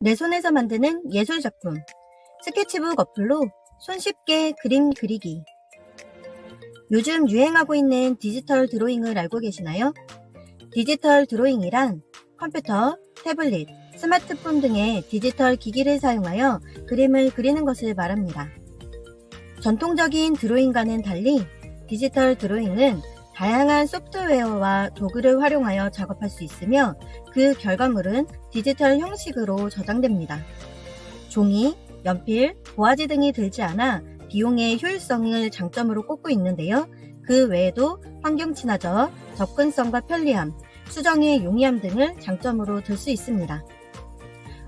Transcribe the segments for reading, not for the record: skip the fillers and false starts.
내 손에서 만드는 예술작품, 스케치북 어플로 손쉽게 그림 그리기. 요즘 유행하고 있는 디지털 드로잉을 알고 계시나요? 디지털 드로잉이란 컴퓨터, 태블릿, 스마트폰 등의 디지털 기기를 사용하여 그림을 그리는 것을 말합니다. 전통적인 드로잉과는 달리 디지털 드로잉은 다양한 소프트웨어와 도구를 활용하여 작업할 수 있으며 그 결과물은 디지털 형식으로 저장됩니다. 종이, 연필, 도화지 등이 들지 않아 비용의 효율성을 장점으로 꼽고 있는데요. 그 외에도 환경 친화적, 접근성과 편리함, 수정의 용이함 등을 장점으로 들 수 있습니다.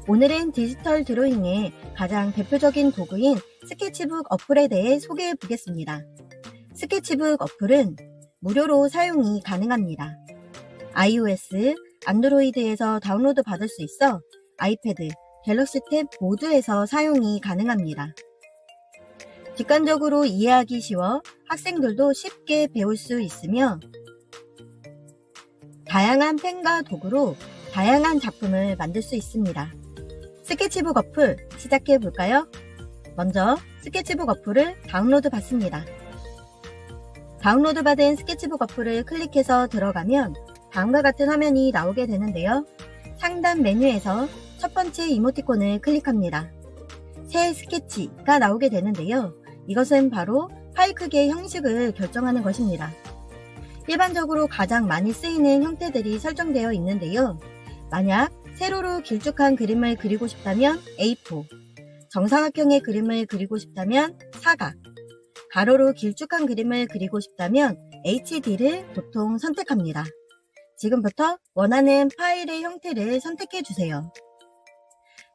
오늘은 디지털 드로잉의 가장 대표적인 도구인 스케치북 어플에 대해 소개해 보겠습니다. 스케치북 어플은 무료로 사용이 가능합니다. iOS, 안드로이드에서 다운로드 받을 수 있어 아이패드, 갤럭시 탭 모두에서 사용이 가능합니다. 직관적으로 이해하기 쉬워 학생들도 쉽게 배울 수 있으며 다양한 펜과 도구로 다양한 작품을 만들 수 있습니다. 스케치북 어플 시작해 볼까요? 먼저 스케치북 어플을 다운로드 받습니다. 다운로드 받은 스케치북 어플을 클릭해서 들어가면 다음과 같은 화면이 나오게 되는데요. 상단 메뉴에서 첫 번째 이모티콘을 클릭합니다. 새 스케치가 나오게 되는데요. 이것은 바로 파일 크기의 형식을 결정하는 것입니다. 일반적으로 가장 많이 쓰이는 형태들이 설정되어 있는데요. 만약 세로로 길쭉한 그림을 그리고 싶다면 A4, 정사각형의 그림을 그리고 싶다면 사각, 가로로 길쭉한 그림을 그리고 싶다면 HD를 보통 선택합니다. 지금부터 원하는 파일의 형태를 선택해 주세요.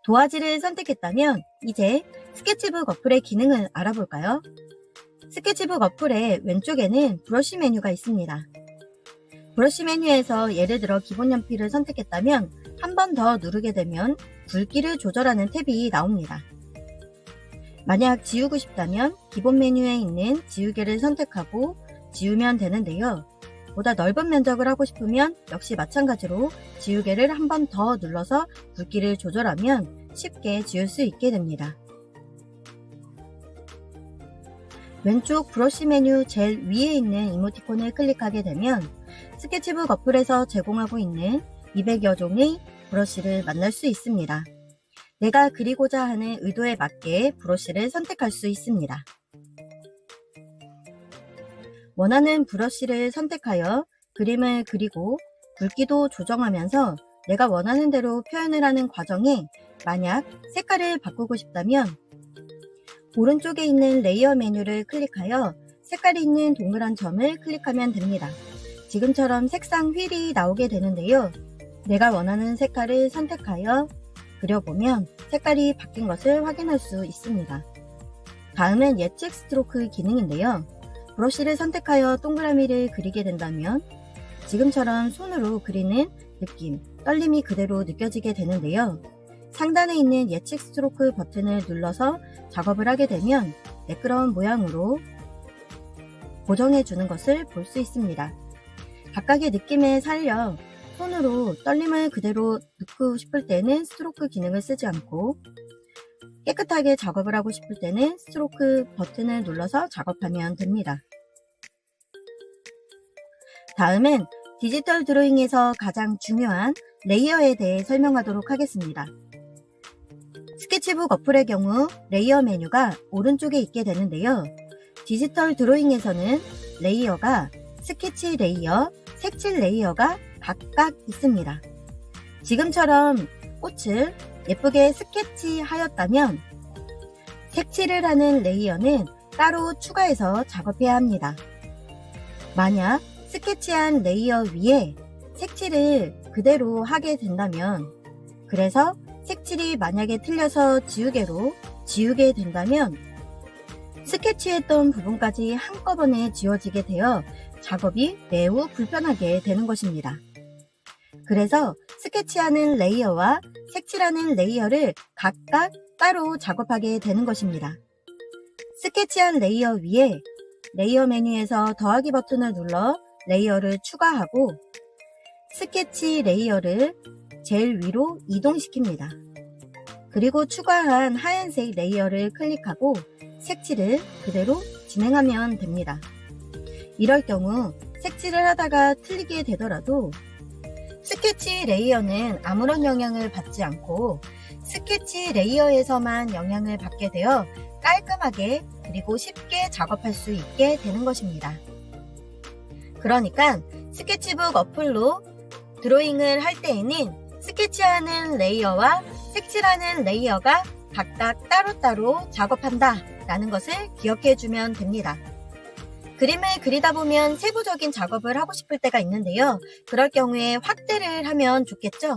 도화지를 선택했다면 이제 스케치북 어플의 기능을 알아볼까요? 스케치북 어플의 왼쪽에는 브러쉬 메뉴가 있습니다. 브러쉬 메뉴에서 예를 들어 기본 연필을 선택했다면 한 번 더 누르게 되면 굵기를 조절하는 탭이 나옵니다. 만약 지우고 싶다면 기본 메뉴에 있는 지우개를 선택하고 지우면 되는데요. 보다 넓은 면적을 하고 싶으면 역시 마찬가지로 지우개를 한 번 더 눌러서 굵기를 조절하면 쉽게 지울 수 있게 됩니다. 왼쪽 브러쉬 메뉴 제일 위에 있는 이모티콘을 클릭하게 되면 스케치북 어플에서 제공하고 있는 200여 종의 브러쉬를 만날 수 있습니다. 내가 그리고자 하는 의도에 맞게 브러쉬를 선택할 수 있습니다. 원하는 브러쉬를 선택하여 그림을 그리고 굵기도 조정하면서 내가 원하는 대로 표현을 하는 과정에 만약 색깔을 바꾸고 싶다면 오른쪽에 있는 레이어 메뉴를 클릭하여 색깔이 있는 동그란 점을 클릭하면 됩니다. 지금처럼 색상 휠이 나오게 되는데요. 내가 원하는 색깔을 선택하여 그려보면 색깔이 바뀐 것을 확인할 수 있습니다. 다음은 예측 스트로크 기능인데요. 브러쉬를 선택하여 동그라미를 그리게 된다면 지금처럼 손으로 그리는 느낌, 떨림이 그대로 느껴지게 되는데요. 상단에 있는 예측 스트로크 버튼을 눌러서 작업을 하게 되면 매끄러운 모양으로 고정해 주는 것을 볼 수 있습니다. 각각의 느낌에 살려 손으로 떨림을 그대로 넣고 싶을 때는 스트로크 기능을 쓰지 않고 깨끗하게 작업을 하고 싶을 때는 스트로크 버튼을 눌러서 작업하면 됩니다. 다음은 디지털 드로잉에서 가장 중요한 레이어에 대해 설명하도록 하겠습니다. 스케치북 어플의 경우 레이어 메뉴가 오른쪽에 있게 되는데요. 디지털 드로잉에서는 레이어가 스케치 레이어, 색칠 레이어가 각각 있습니다. 지금처럼 꽃을 예쁘게 스케치하였다면 색칠을 하는 레이어는 따로 추가해서 작업해야 합니다. 만약 스케치한 레이어 위에 색칠을 그대로 하게 된다면 그래서 색칠이 만약에 틀려서 지우개로 지우게 된다면 스케치했던 부분까지 한꺼번에 지워지게 되어 작업이 매우 불편하게 되는 것입니다. 그래서 스케치하는 레이어와 색칠하는 레이어를 각각 따로 작업하게 되는 것입니다. 스케치한 레이어 위에 레이어 메뉴에서 더하기 버튼을 눌러 레이어를 추가하고 스케치 레이어를 제일 위로 이동시킵니다. 그리고 추가한 하얀색 레이어를 클릭하고 색칠을 그대로 진행하면 됩니다. 이럴 경우 색칠을 하다가 틀리게 되더라도 스케치 레이어는 아무런 영향을 받지 않고 스케치 레이어에서만 영향을 받게 되어 깔끔하게 그리고 쉽게 작업할 수 있게 되는 것입니다. 그러니까 스케치북 어플로 드로잉을 할 때에는 스케치하는 레이어와 색칠하는 레이어가 각각 따로따로 작업한다 라는 것을 기억해 주면 됩니다. 그림을 그리다 보면 세부적인 작업을 하고 싶을 때가 있는데요. 그럴 경우에 확대를 하면 좋겠죠?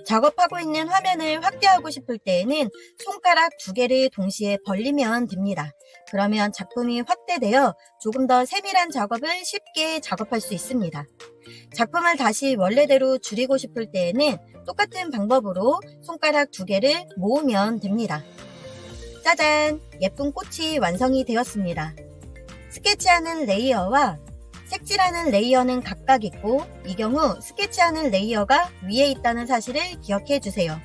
작업하고 있는 화면을 확대하고 싶을 때에는 손가락 2개를 동시에 벌리면 됩니다. 그러면 작품이 확대되어 조금 더 세밀한 작업을 쉽게 작업할 수 있습니다. 작품을 다시 원래대로 줄이고 싶을 때에는 똑같은 방법으로 손가락 2개를 모으면 됩니다. 짜잔! 예쁜 꽃이 완성이 되었습니다. 스케치하는 레이어와 색칠하는 레이어는 각각 있고 이 경우 스케치하는 레이어가 위에 있다는 사실을 기억해 주세요.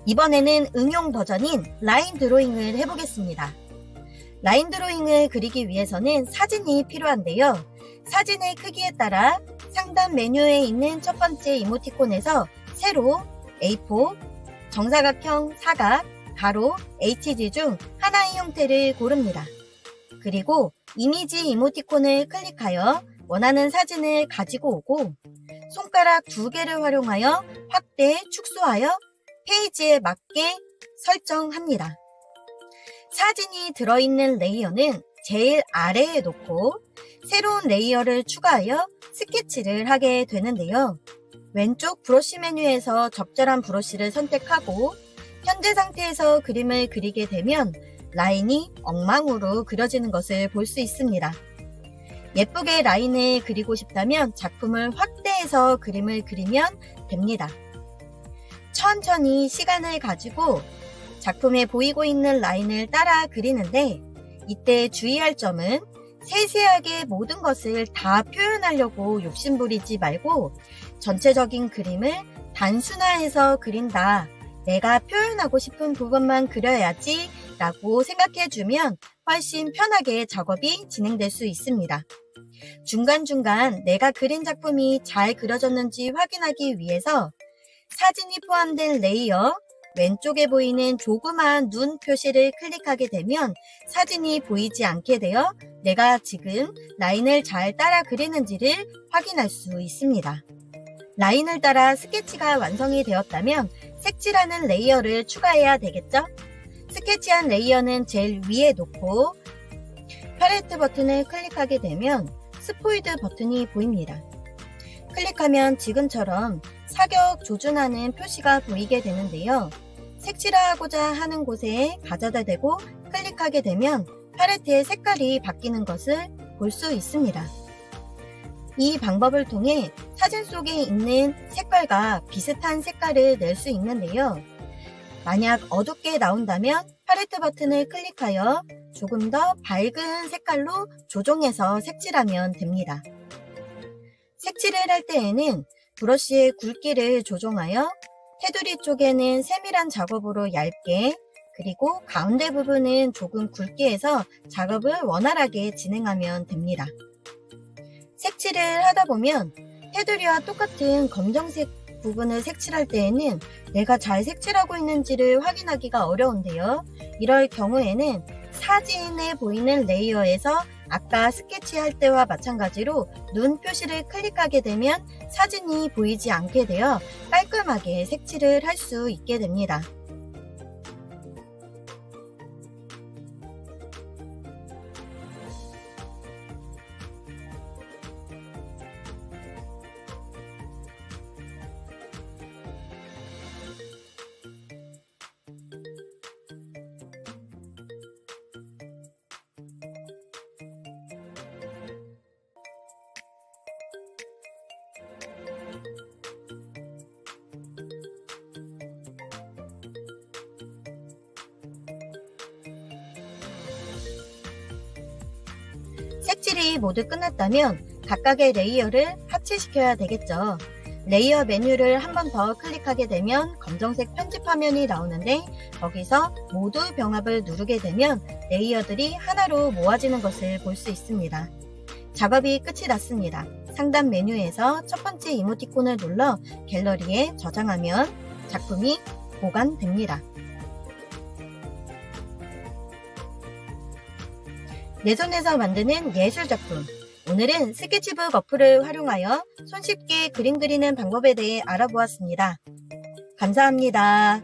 이번에는 응용 버전인 라인 드로잉을 해보겠습니다. 라인 드로잉을 그리기 위해서는 사진이 필요한데요. 사진의 크기에 따라 상단 메뉴에 있는 첫 번째 이모티콘에서 세로, A4, 정사각형, 사각, 가로, HG 중 하나의 형태를 고릅니다. 그리고 이미지 이모티콘을 클릭하여 원하는 사진을 가지고 오고 손가락 2개를 활용하여 확대, 축소하여 페이지에 맞게 설정합니다. 사진이 들어있는 레이어는 제일 아래에 놓고 새로운 레이어를 추가하여 스케치를 하게 되는데요. 왼쪽 브러쉬 메뉴에서 적절한 브러쉬를 선택하고 현재 상태에서 그림을 그리게 되면 라인이 엉망으로 그려지는 것을 볼 수 있습니다. 예쁘게 라인을 그리고 싶다면 작품을 확대해서 그림을 그리면 됩니다. 천천히 시간을 가지고 작품에 보이고 있는 라인을 따라 그리는데 이때 주의할 점은 세세하게 모든 것을 다 표현하려고 욕심부리지 말고 전체적인 그림을 단순화해서 그린다. 내가 표현하고 싶은 부분만 그려야지 라고 생각해주면 훨씬 편하게 작업이 진행될 수 있습니다. 중간중간 내가 그린 작품이 잘 그려졌는지 확인하기 위해서 사진이 포함된 레이어 왼쪽에 보이는 조그마한 눈 표시를 클릭하게 되면 사진이 보이지 않게 되어 내가 지금 라인을 잘 따라 그리는지를 확인할 수 있습니다. 라인을 따라 스케치가 완성이 되었다면 색칠하는 레이어를 추가해야 되겠죠? 스케치한 레이어는 제일 위에 놓고 팔레트 버튼을 클릭하게 되면 스포이드 버튼이 보입니다. 클릭하면 지금처럼 사격 조준하는 표시가 보이게 되는데요. 색칠하고자 하는 곳에 가져다 대고 클릭하게 되면 팔레트의 색깔이 바뀌는 것을 볼 수 있습니다. 이 방법을 통해 사진 속에 있는 색깔과 비슷한 색깔을 낼 수 있는데요. 만약 어둡게 나온다면 팔레트 버튼을 클릭하여 조금 더 밝은 색깔로 조정해서 색칠하면 됩니다. 색칠을 할 때에는 브러쉬의 굵기를 조정하여 테두리 쪽에는 세밀한 작업으로 얇게 그리고 가운데 부분은 조금 굵게 해서 작업을 원활하게 진행하면 됩니다. 색칠을 하다 보면 테두리와 똑같은 검정색 부분을 색칠할 때에는 내가 잘 색칠하고 있는지를 확인하기가 어려운데요. 이럴 경우에는 사진에 보이는 레이어에서 아까 스케치할 때와 마찬가지로 눈 표시를 클릭하게 되면 사진이 보이지 않게 되어 깔끔하게 색칠을 할 수 있게 됩니다. 색칠이 모두 끝났다면 각각의 레이어를 합체시켜야 되겠죠. 레이어 메뉴를 한 번 더 클릭하게 되면 검정색 편집 화면이 나오는데 거기서 모두 병합을 누르게 되면 레이어들이 하나로 모아지는 것을 볼 수 있습니다. 작업이 끝이 났습니다. 상단 메뉴에서 첫 번째 이모티콘을 눌러 갤러리에 저장하면 작품이 보관됩니다. 내 손에서 만드는 예술작품. 오늘은 스케치북 어플을 활용하여 손쉽게 그림 그리는 방법에 대해 알아보았습니다. 감사합니다.